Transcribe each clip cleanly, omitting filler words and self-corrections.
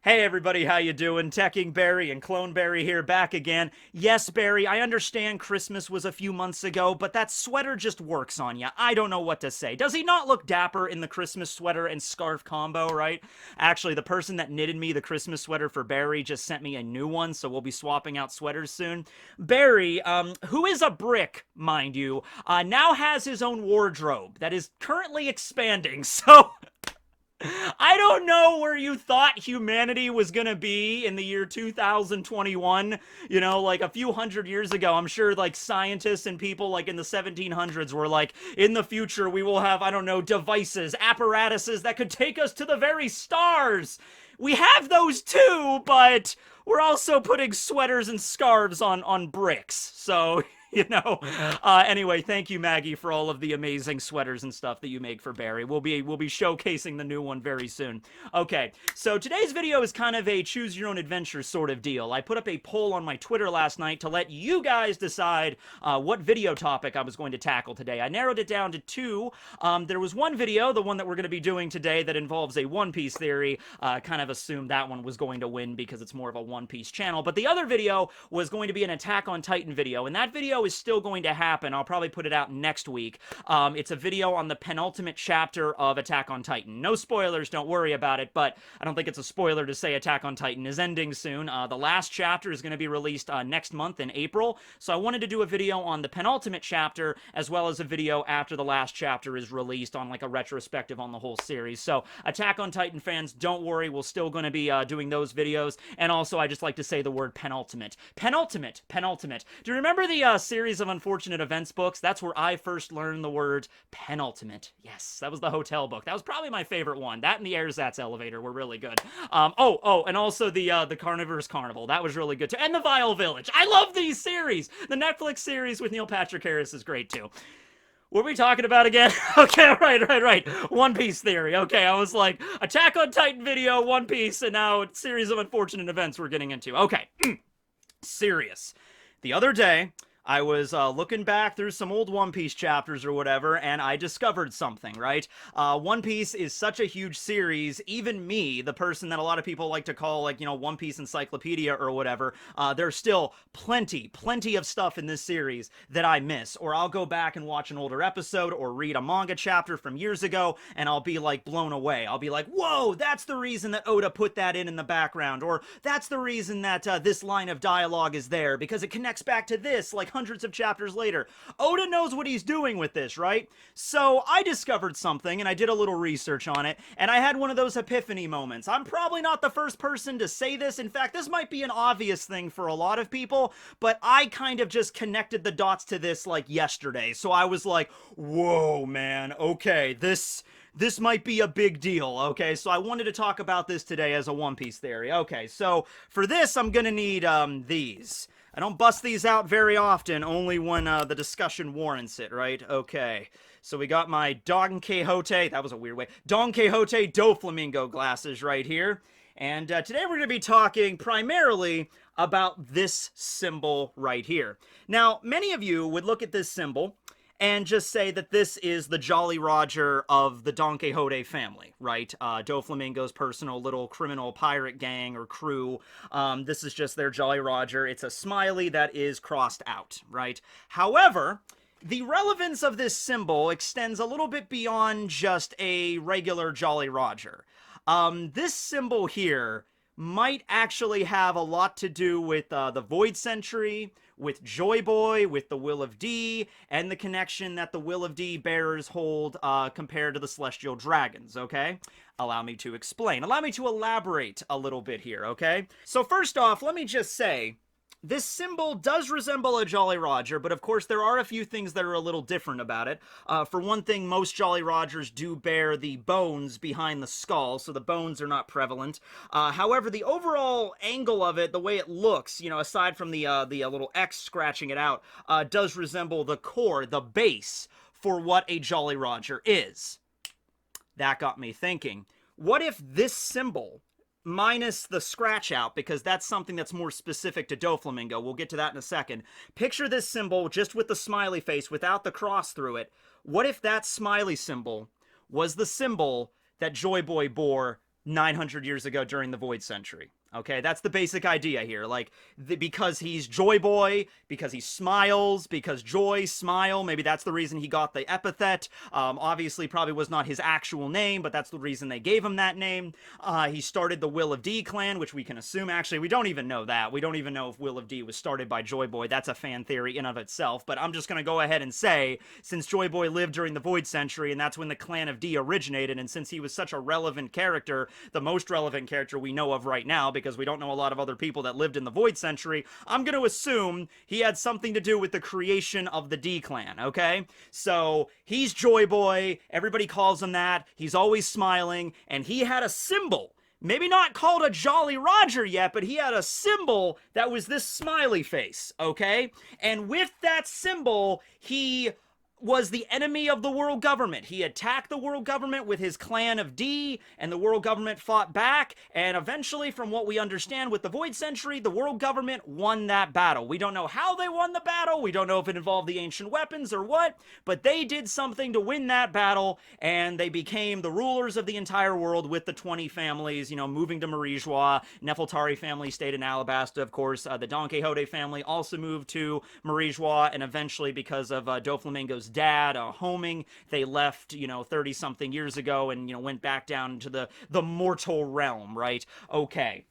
Hey everybody, how you doing? Tekking Barry and Clone Barry here, back again. Yes, Barry, I understand Christmas was a few months ago, but that sweater just works on ya. I don't know what to say. Does he not look dapper in the Christmas sweater and scarf combo, right? Actually, the person that knitted me the Christmas sweater for Barry just sent me a new one, so we'll be swapping out sweaters soon. Barry, who is a brick, mind you, now has his own wardrobe that is currently expanding, so... I don't know where you thought humanity was gonna be in the year 2021. You know, like a few hundred years ago, I'm sure like scientists and people like in the 1700s were like, in the future we will have, I don't know, devices, apparatuses that could take us to the very stars. We have those too, but we're also putting sweaters and scarves on bricks. So, anyway, thank you, Maggie, for all of the amazing sweaters and stuff that you make for Barry. We'll be showcasing the new one very soon. Okay, so today's video is kind of a choose your own adventure sort of deal. I put up a poll on my Twitter last night to let you guys decide what video topic I was going to tackle today. I narrowed it down to two. There was one video, the one that we're going to be doing today, that involves a One Piece theory. Kind of assumed that one was going to win because it's more of a One Piece channel. But the other video was going to be an Attack on Titan video, and that video is still going to happen. I'll probably put it out next week. It's a video on the penultimate chapter of Attack on Titan. No spoilers, don't worry about it, but I don't think it's a spoiler to say Attack on Titan is ending soon. The last chapter is going to be released next month in April, so I wanted to do a video on the penultimate chapter as well as a video after the last chapter is released on like a retrospective on the whole series. So Attack on Titan fans, don't worry, we're still going to be doing those videos. And also, I just like to say the word penultimate. Penultimate. Do you remember the series of Unfortunate Events books? That's where I first learned the word penultimate. Yes, that was the hotel book. That was probably my favorite one. That and the Ersatz elevator were really good. And also the Carnivorous Carnival. That was really good too. And the Vile Village. I love these series. The Netflix series with Neil Patrick Harris is great too. What are we talking about again? Okay, right. One Piece theory. Okay, I was like, Attack on Titan video, One Piece, and now a series of unfortunate events we're getting into. Okay, serious. The other day, I was looking back through some old One Piece chapters or whatever, and I discovered something, right? One Piece is such a huge series, even me, the person that a lot of people like to call, like, One Piece Encyclopedia or whatever, there's still plenty of stuff in this series that I miss. Or I'll go back and watch an older episode or read a manga chapter from years ago, and I'll be, like, blown away. I'll be like, whoa, that's the reason that Oda put that in the background, or that's the reason that this line of dialogue is there, because it connects back to this, like, hundreds of chapters later. Oda knows what he's doing with this, right? So I discovered something, and I did a little research on it, and I had one of those epiphany moments. I'm probably not the first person to say this. In fact, this might be an obvious thing for a lot of people, but I kind of just connected the dots to this, like, yesterday. So I was like, whoa, man, okay, this might be a big deal, okay? So I wanted to talk about this today as a One Piece theory. Okay, so for this, I'm gonna need, these. I don't bust these out very often, only when the discussion warrants it, right? Okay, so we got my Don Quixote, that was a weird way, Don Quixote Doflamingo glasses right here. And today we're going to be talking primarily about this symbol right here. Now, many of you would look at this symbol and just say that this is the Jolly Roger of the Don Quixote family, right? Doflamingo's personal little criminal pirate gang or crew. This is just their Jolly Roger. It's a smiley that is crossed out, right? However, the relevance of this symbol extends a little bit beyond just a regular Jolly Roger. This symbol here might actually have a lot to do with the Void Century, with JoyBoy, with the Will of D, and the connection that the Will of D bearers hold compared to the Celestial Dragons, okay? Allow me to explain. Allow me to elaborate a little bit here, okay? So first off, let me just say, this symbol does resemble a Jolly Roger, but of course there are a few things that are a little different about it. For one thing, most Jolly Rogers do bear the bones behind the skull, so the bones are not prevalent. However, the overall angle of it, the way it looks, aside from the little X scratching it out, does resemble the core, the base, for what a Jolly Roger is. That got me thinking, what if this symbol, minus the scratch out, because that's something that's more specific to Doflamingo. We'll get to that in a second. Picture this symbol just with the smiley face without the cross through it. What if that smiley symbol was the symbol that JoyBoy bore 900 years ago during the Void Century. Okay, that's the basic idea here. Like, because he's JoyBoy, because he smiles, because joy, smile, maybe that's the reason he got the epithet. Obviously, probably was not his actual name, but that's the reason they gave him that name. He started the Will of D clan, which we can assume. Actually, we don't even know that. We don't even know if Will of D was started by JoyBoy. That's a fan theory in of itself. But I'm just going to go ahead and say, since JoyBoy lived during the Void Century, and that's when the clan of D originated, and since he was such a relevant character, the most relevant character we know of right now, because we don't know a lot of other people that lived in the Void Century, I'm going to assume he had something to do with the creation of the D clan, okay? So, he's JoyBoy, everybody calls him that, he's always smiling, and he had a symbol. Maybe not called a Jolly Roger yet, but he had a symbol that was this smiley face, okay? And with that symbol, he was the enemy of the world government. He attacked the world government with his clan of D, and the world government fought back, and eventually, from what we understand with the Void Century, the world government won that battle. We don't know how they won the battle, we don't know if it involved the ancient weapons or what, but they did something to win that battle, and they became the rulers of the entire world with the 20 families, you know, moving to Marijois. Nefeltari family stayed in Alabasta, of course. The Don Quixote family also moved to Marijois, and eventually, because of Doflamingo's dad homing, they left, you know, 30-something years ago and, you know, went back down to the mortal realm, right? Okay.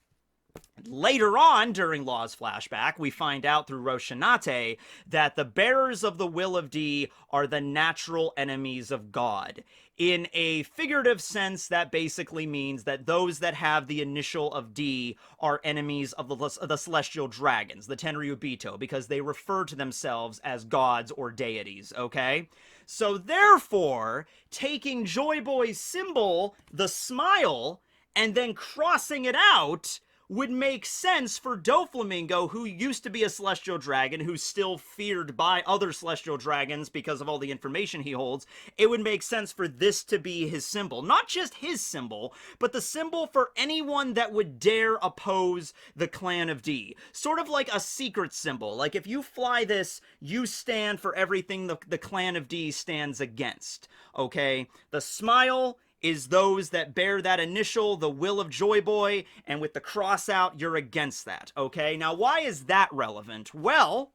Later on, during Law's flashback, we find out through Roshinate that the bearers of the Will of D are the natural enemies of God. In a figurative sense, that basically means that those that have the initial of D are enemies of the celestial dragons, the Tenryubito, because they refer to themselves as gods or deities, okay? So therefore, taking JoyBoy's symbol, the smile, and then crossing it out would make sense for Doflamingo, who used to be a celestial dragon, who's still feared by other celestial dragons because of all the information he holds. It would make sense for this to be his symbol. Not just his symbol, but the symbol for anyone that would dare oppose the clan of D. Sort of like a secret symbol. Like, if you fly this, you stand for everything the clan of D stands against. Okay? The smile is those that bear that initial, the Will of JoyBoy, and with the cross out, you're against that, okay? Now, why is that relevant? Well,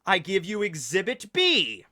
I give you Exhibit B.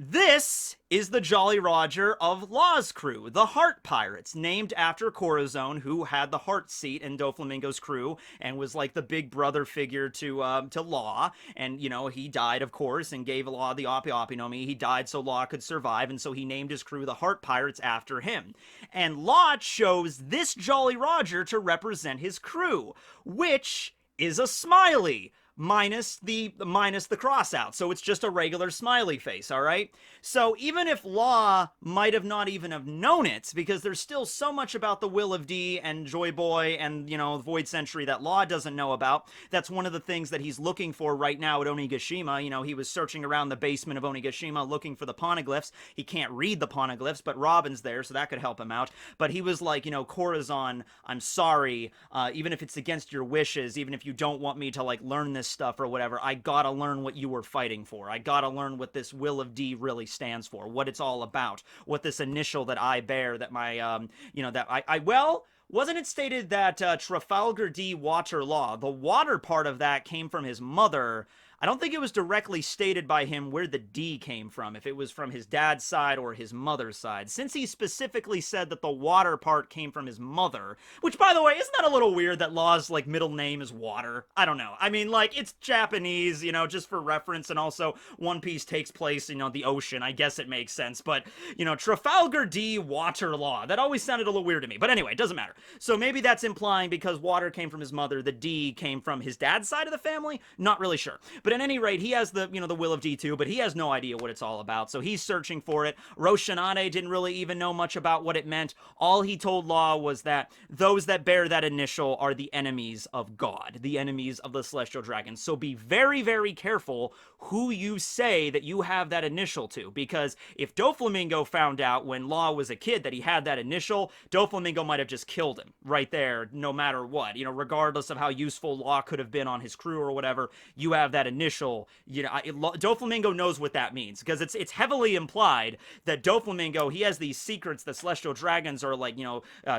This is the Jolly Roger of Law's crew, the Heart Pirates, named after Corazon, who had the heart seat in Doflamingo's crew and was like the big brother figure to Law. And, you know, he died, of course, and gave Law the Oppi Oppi no Mi. He died so Law could survive, and so he named his crew the Heart Pirates after him. And Law chose this Jolly Roger to represent his crew, which is a smiley. Minus the cross out. So it's just a regular smiley face, all right? So even if Law might have not even have known it, because there's still so much about the Will of D and JoyBoy and, you know, Void Century that Law doesn't know about. That's one of the things that he's looking for right now at Onigashima. You know, he was searching around the basement of Onigashima looking for the poneglyphs. He can't read the poneglyphs, but Robin's there, so that could help him out. But he was like, you know, Corazon, I'm sorry, even if it's against your wishes, even if you don't want me to, like, learn this stuff or whatever, I gotta learn what you were fighting for. I gotta learn what this Will of D really stands for, what it's all about, what this initial that I bear, that my, you know, that well, wasn't it stated that Trafalgar D. Water Law, the water part of that came from his mother? I don't think it was directly stated by him where the D came from, if it was from his dad's side or his mother's side. Since he specifically said that the water part came from his mother, which, by the way, isn't that a little weird that Law's, like, middle name is Water? I don't know. I mean, like, it's Japanese, you know, just for reference, and also One Piece takes place, you know, the ocean. I guess it makes sense, but, you know, Trafalgar D. Water Law. That always sounded a little weird to me. But anyway, it doesn't matter. So maybe that's implying because water came from his mother, the D came from his dad's side of the family? Not really sure. But at any rate, he has the, you know, the Will of D2, but he has no idea what it's all about, so he's searching for it. Roshinade didn't really even know much about what it meant. All he told Law was that those that bear that initial are the enemies of God, the enemies of the Celestial Dragon. So be very, very careful who you say that you have that initial to, because if Doflamingo found out when Law was a kid that he had that initial, Doflamingo might have just killed him right there, no matter what. You know, regardless of how useful Law could have been on his crew or whatever, you have that initial initial, Doflamingo knows what that means, because it's heavily implied that Doflamingo, he has these secrets that celestial dragons are like,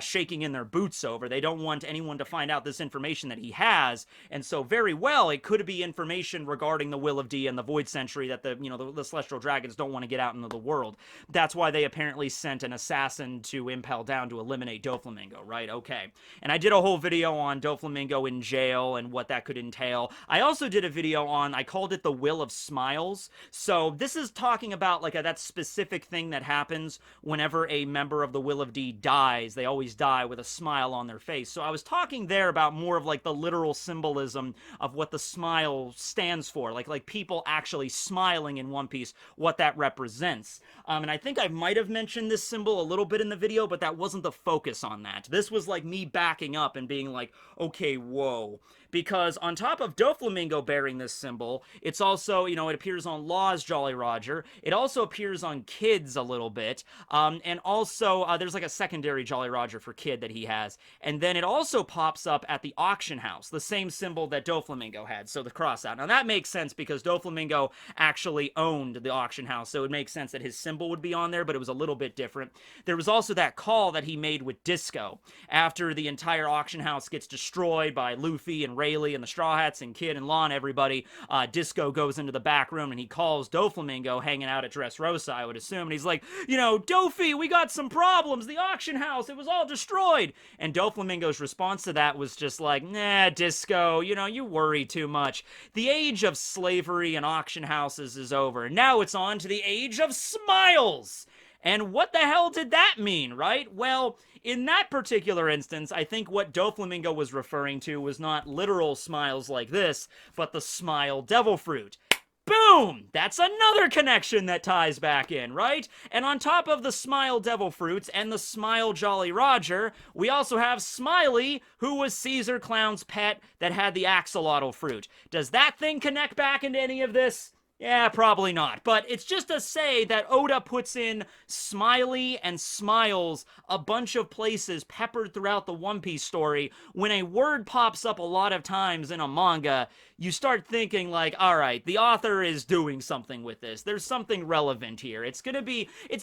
shaking in their boots over. They don't want anyone to find out this information that he has, and so very well it could be information regarding the Will of D and the Void Century that the celestial dragons don't want to get out into the world. That's why they apparently sent an assassin to Impel Down to eliminate Doflamingo, right? Okay. And I did a whole video on Doflamingo in jail and what that could entail. I also did a video on, I called it the Will of Smiles. So this is talking about like that specific thing that happens whenever a member of the Will of D dies. They always die with a smile on their face. So I was talking there about more of like the literal symbolism of what the smile stands for, like people actually smiling in One Piece, what that represents. And I think I might have mentioned this symbol a little bit in the video, but that wasn't the focus on that. This was like me backing up and being like, okay, whoa. Because on top of Doflamingo bearing this symbol, it's also, it appears on Law's Jolly Roger. It also appears on Kid's a little bit. And also, there's like a secondary Jolly Roger for Kid that he has. And then it also pops up at the auction house, the same symbol that Doflamingo had, so the cross out. Now that makes sense because Doflamingo actually owned the auction house, so it makes sense that his symbol would be on there, but it was a little bit different. There was also that call that he made with Disco after the entire auction house gets destroyed by Luffy and Rayleigh and the Straw Hats and Kid and Law and everybody. Disco goes into the back room and he calls Doflamingo hanging out at Dressrosa, I would assume, and he's like, Dofi, we got some problems, the auction house, it was all destroyed. And Doflamingo's response to that was just like, nah, Disco, you worry too much. The age of slavery and auction houses is over. Now it's on to the age of smiles. And what the hell did that mean, right? Well, in that particular instance, I think what Doflamingo was referring to was not literal smiles like this, but the smile devil fruit. Boom! That's another connection that ties back in, right? And on top of the Smile Devil Fruits and the Smile Jolly Roger, we also have Smiley, who was Caesar Clown's pet that had the axolotl fruit. Does that thing connect back into any of this? Yeah, probably not. But it's just to say that Oda puts in Smiley and Smiles a bunch of places peppered throughout the One Piece story. When a word pops up a lot of times in a manga, you start thinking like, all right, the author is doing something with this. There's something relevant here. It's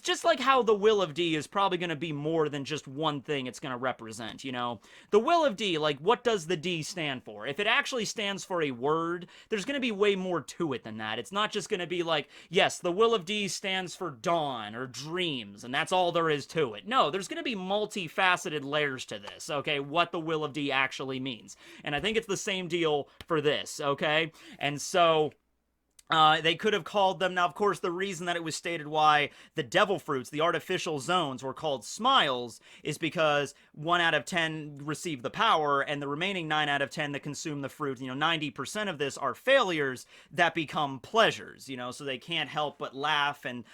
just like how the Will of D is probably going to be more than just one thing it's going to represent, The Will of D, like, what does the D stand for? If it actually stands for a word, there's going to be way more to it than that. It's not just going to be like, yes, the Will of D stands for dawn or dreams, and that's all there is to it. No, there's going to be multifaceted layers to this, okay, what the Will of D actually means. And I think it's the same deal for this, okay? And so they could have called them, now of course the reason that it was stated why the devil fruits, the artificial zones, were called smiles is because 1 out of 10 receive the power and the remaining 9 out of 10 that consume the fruit, 90% of this are failures that become pleasures, so they can't help but laugh and,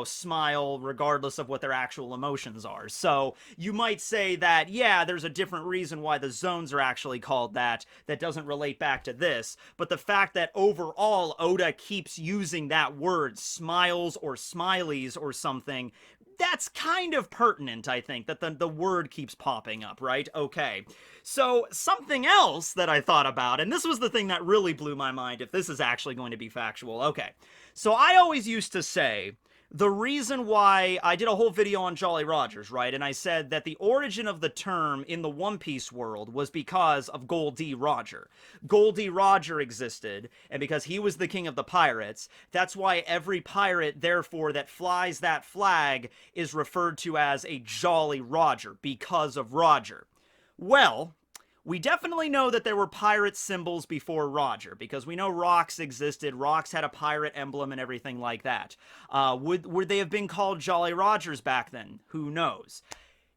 smile regardless of what their actual emotions are. So you might say that, yeah, there's a different reason why the zones are actually called that doesn't relate back to this, but the fact that overall Oda keeps using that word, smiles or smileys or something, that's kind of pertinent, I think, that the word keeps popping up, right? Okay. So something else that I thought about, and this was the thing that really blew my mind, if this is actually going to be factual. Okay. So I always used to say, the reason why I did a whole video on Jolly Rogers, right? And I said that the origin of the term in the One Piece world was because of Gol D. Roger. Gol D. Roger existed, and because he was the king of the pirates, that's why every pirate, therefore, that flies that flag is referred to as a Jolly Roger, because of Roger. Well, we definitely know that there were pirate symbols before Roger, because we know rocks existed. Rocks had a pirate emblem and everything like that. Would they have been called Jolly Rogers back then? Who knows?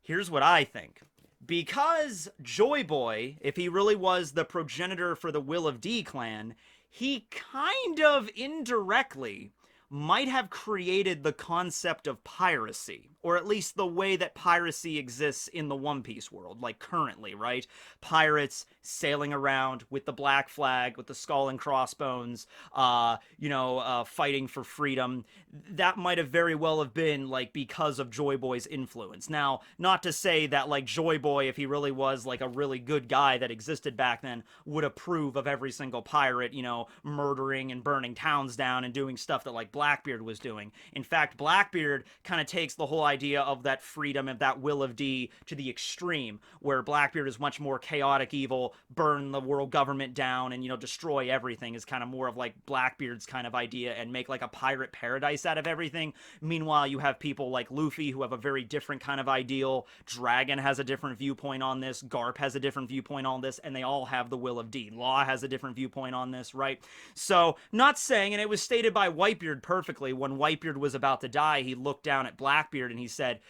Here's what I think. Because JoyBoy, if he really was the progenitor for the Will of D clan, he kind of indirectly might have created the concept of piracy, or at least the way that piracy exists in the One Piece world, like currently, right? Pirates sailing around with the black flag, with the skull and crossbones, fighting for freedom. That might have very well have been, like, because of JoyBoy's influence. Now, not to say that, like, JoyBoy, if he really was, like, a really good guy that existed back then, would approve of every single pirate, murdering and burning towns down and doing stuff that, like, Blackbeard was doing. In fact, Blackbeard kind of takes the whole idea of that freedom and that will of D to the extreme, where Blackbeard is much more chaotic evil, burn the world government down and, destroy everything is kind of more of like Blackbeard's kind of idea and make like a pirate paradise out of everything. Meanwhile, you have people like Luffy who have a very different kind of ideal. Dragon has a different viewpoint on this. Garp has a different viewpoint on this, and they all have the will of D. Law has a different viewpoint on this, right? So, not saying, and it was stated by Whitebeard perfectly, when Whitebeard was about to die, he looked down at Blackbeard and he said,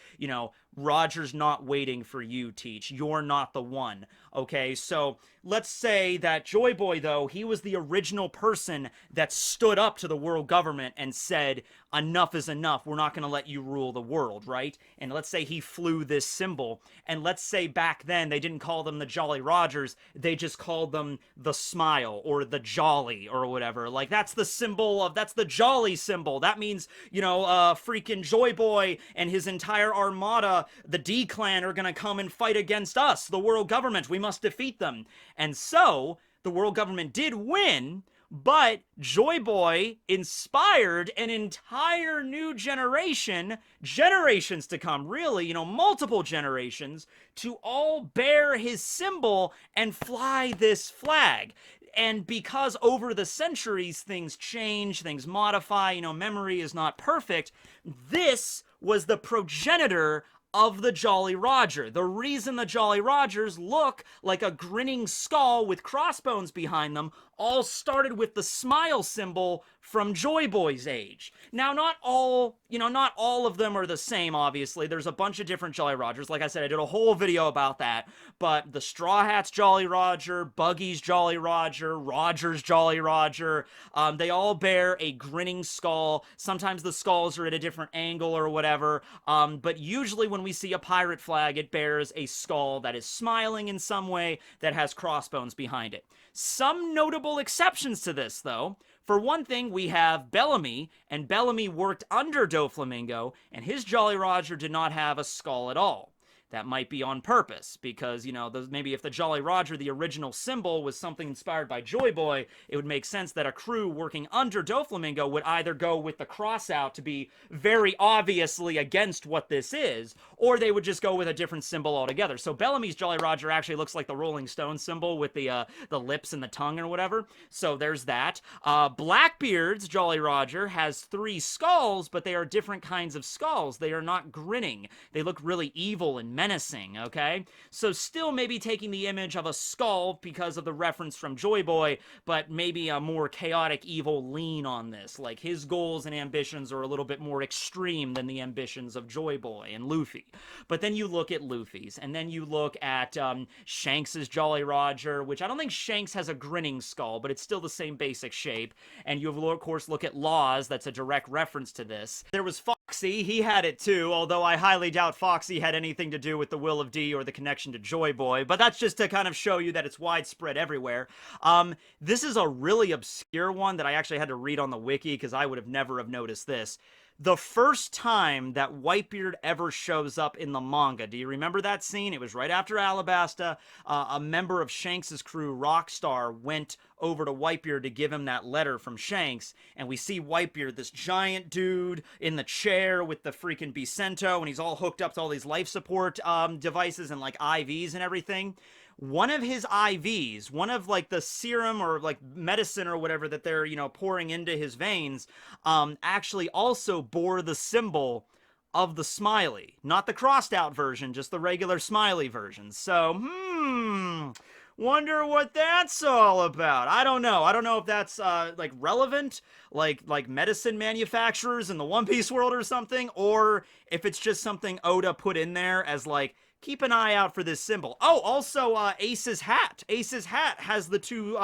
Roger's not waiting for you, Teach. You're not the one. Okay, so let's say that JoyBoy, though, he was the original person that stood up to the world government and said, enough is enough. We're not going to let you rule the world, right? And let's say he flew this symbol. And let's say back then they didn't call them the Jolly Rogers. They just called them the Smile or the Jolly or whatever. Like, that's the symbol of, that's the Jolly symbol. That means, freaking JoyBoy and his entire armada, the D-Clan, are going to come and fight against us, the world government. We must defeat them. And so, the world government did win, but JoyBoy inspired an entire new generation, generations to come, really, multiple generations, to all bear his symbol and fly this flag. And because over the centuries things change, things modify, memory is not perfect, this was the progenitor of the Jolly Roger. The reason the Jolly Rogers look like a grinning skull with crossbones behind them all started with the smile symbol from JoyBoy's age. Now, not all of them are the same, obviously. There's a bunch of different Jolly Rogers. Like I said, I did a whole video about that. But the Straw Hat's Jolly Roger, Buggy's Jolly Roger, Roger's Jolly Roger, they all bear a grinning skull. Sometimes the skulls are at a different angle or whatever. But usually when we see a pirate flag, it bears a skull that is smiling in some way that has crossbones behind it. Some notable exceptions to this, though. For one thing, we have Bellamy, and Bellamy worked under Doflamingo, and his Jolly Roger did not have a skull at all. That might be on purpose, because, maybe if the Jolly Roger, the original symbol, was something inspired by JoyBoy, it would make sense that a crew working under Doflamingo would either go with the cross out to be very obviously against what this is, or they would just go with a different symbol altogether. So Bellamy's Jolly Roger actually looks like the Rolling Stone symbol with the lips and the tongue or whatever. So there's that. Blackbeard's Jolly Roger has 3 skulls, but they are different kinds of skulls. They are not grinning. They look really evil and menacing, okay? So still maybe taking the image of a skull because of the reference from JoyBoy, but maybe a more chaotic, evil lean on this. Like, his goals and ambitions are a little bit more extreme than the ambitions of JoyBoy and Luffy. But then you look at Luffy's, and then you look at Shanks's Jolly Roger, which I don't think Shanks has a grinning skull, but it's still the same basic shape. And you, of course, look at Law's, that's a direct reference to this. There was Foxy, he had it too, although I highly doubt Foxy had anything to do with the will of D or the connection to JoyBoy, but that's just to kind of show you that it's widespread everywhere. This is a really obscure one that I actually had to read on the wiki because I would have never have noticed this. The first time that Whitebeard ever shows up in the manga, do you remember that scene? It was right after Alabasta. A member of Shanks's crew, Rockstar, went over to Whitebeard to give him that letter from Shanks, and we see Whitebeard, this giant dude in the chair with the freaking Bicento, and he's all hooked up to all these life support devices and like IVs and everything. One of his IVs, one of like the serum or like medicine or whatever that they're, pouring into his veins, actually also bore the symbol of the smiley. Not the crossed out version, just the regular smiley version. So, wonder what that's all about. I don't know. I don't know if that's like relevant, like medicine manufacturers in the One Piece world or something, or if it's just something Oda put in there as like keep an eye out for this symbol. Oh, also Ace's hat. Ace's hat has the two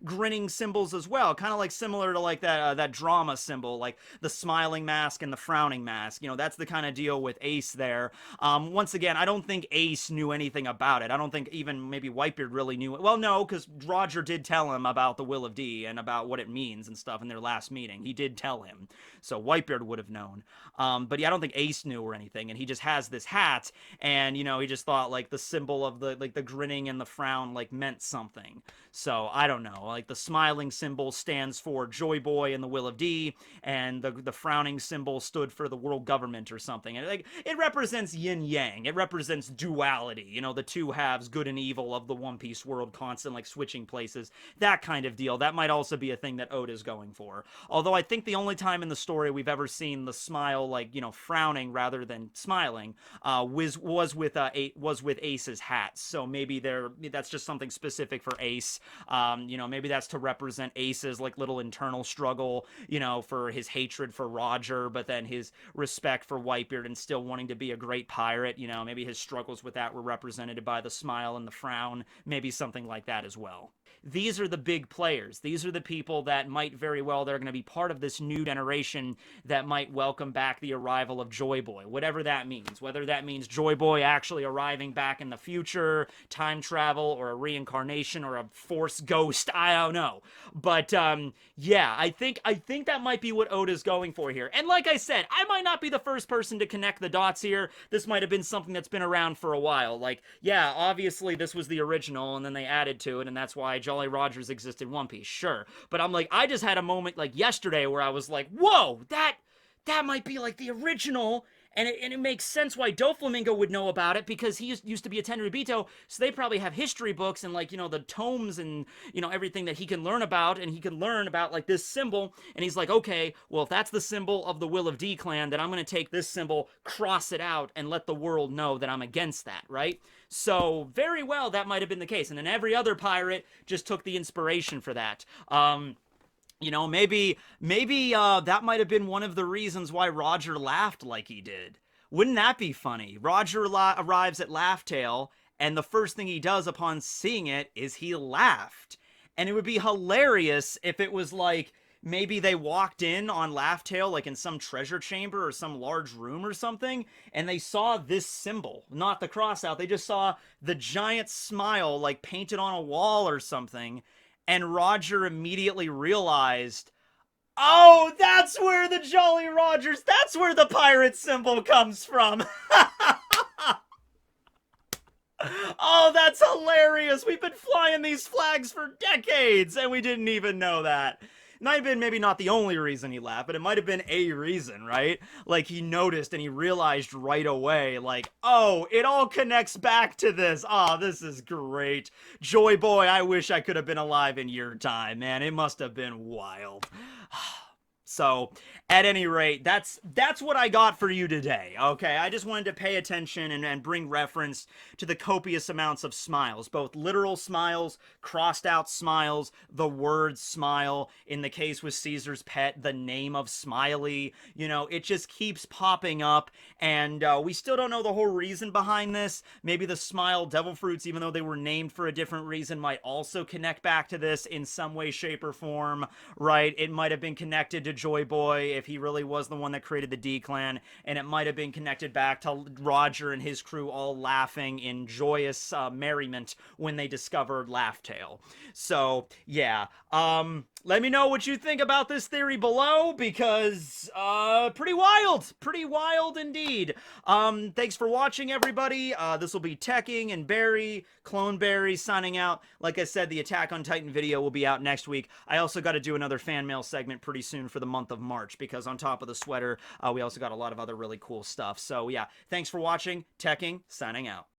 grinning symbols as well, kind of like similar to like that drama symbol, like the smiling mask and the frowning mask. You know, that's the kind of deal with Ace there. Once again, I don't think Ace knew anything about it. I don't think even maybe Whitebeard really knew it. Well, no, because Roger did tell him about the Will of D and about what it means and stuff in their last meeting. He did tell him, so Whitebeard would have known. But yeah, I don't think Ace knew or anything, and he just has this hat, and you know, he just thought like the symbol of the like the grinning and the frown like meant something. So I don't know, like the smiling symbol stands for JoyBoy and the Will of D, and the frowning symbol stood for the world government or something. And like it represents yin yang. It represents duality. You know, the two halves, good and evil of the One Piece world, constant like switching places. That kind of deal. That might also be a thing that Oda's going for. Although I think the only time in the story we've ever seen the smile like, you know, frowning rather than smiling was with Ace's hat. So maybe that's just something specific for Ace. You know, maybe that's to represent Ace's like little internal struggle, you know, for his hatred for Roger, but then his respect for Whitebeard and still wanting to be a great pirate. You know, maybe his struggles with that were represented by the smile and the frown. Maybe something like that as well. These are the big players. These are the people that might very well, they're going to be part of this new generation that might welcome back the arrival of JoyBoy, whatever that means. Whether that means JoyBoy actually arriving back in the future, time travel, or a reincarnation, or a force ghost, I don't know. But yeah, I think that might be what Oda's going for here. And like I said, I might not be the first person to connect the dots here. This might have been something that's been around for a while. Like, yeah, obviously this was the original, and then they added to it, and that's why Jolly Rogers exists in One Piece, sure. But I'm like, I just had a moment like yesterday where I was like, whoa, that might be like the original, and it makes sense why Doflamingo would know about it, because he used to be a Tenryubito, so they probably have history books and like, you know, the tomes and, you know, everything that he can learn about, and he can learn about like this symbol, and he's like, okay, well, if that's the symbol of the Will of D clan, then I'm gonna take this symbol, cross it out, and let the world know that I'm against that, right? So, very well, that might have been the case, and then every other pirate just took the inspiration for that. You know, maybe that might have been one of the reasons why Roger laughed like he did. Wouldn't that be funny? Roger arrives at Laugh Tale, and the first thing he does upon seeing it is he laughed. And it would be hilarious if it was like, maybe they walked in on Laugh Tale, like in some treasure chamber or some large room or something, and they saw this symbol, not the cross out. They just saw the giant smile, like painted on a wall or something. And Roger immediately realized, oh, that's where the Jolly Rogers, that's where the pirate symbol comes from. Oh, that's hilarious. We've been flying these flags for decades, and we didn't even know that. Might have been maybe not the only reason he laughed, but it might have been a reason, right? Like, he noticed and he realized right away, like, oh, it all connects back to this. Oh, this is great. JoyBoy, I wish I could have been alive in your time, man. It must have been wild. So, at any rate, that's what I got for you today, okay? I just wanted to pay attention and bring reference to the copious amounts of smiles, both literal smiles, crossed out smiles, the word smile, in the case with Caesar's pet, the name of Smiley, you know, it just keeps popping up, and we still don't know the whole reason behind this. Maybe the smile devil fruits, even though they were named for a different reason, might also connect back to this in some way, shape, or form, right? It might have been connected to JoyBoy if he really was the one that created the D-Clan, and it might have been connected back to Roger and his crew all laughing in joyous merriment when they discovered Laugh Tale. So, yeah. Let me know what you think about this theory below, because, pretty wild indeed. Thanks for watching, everybody. This will be Tekking and Barry, Clone Barry signing out. Like I said, the Attack on Titan video will be out next week. I also got to do another fan mail segment pretty soon for the month of March, because on top of the sweater, we also got a lot of other really cool stuff. So, yeah, thanks for watching. Tekking, signing out.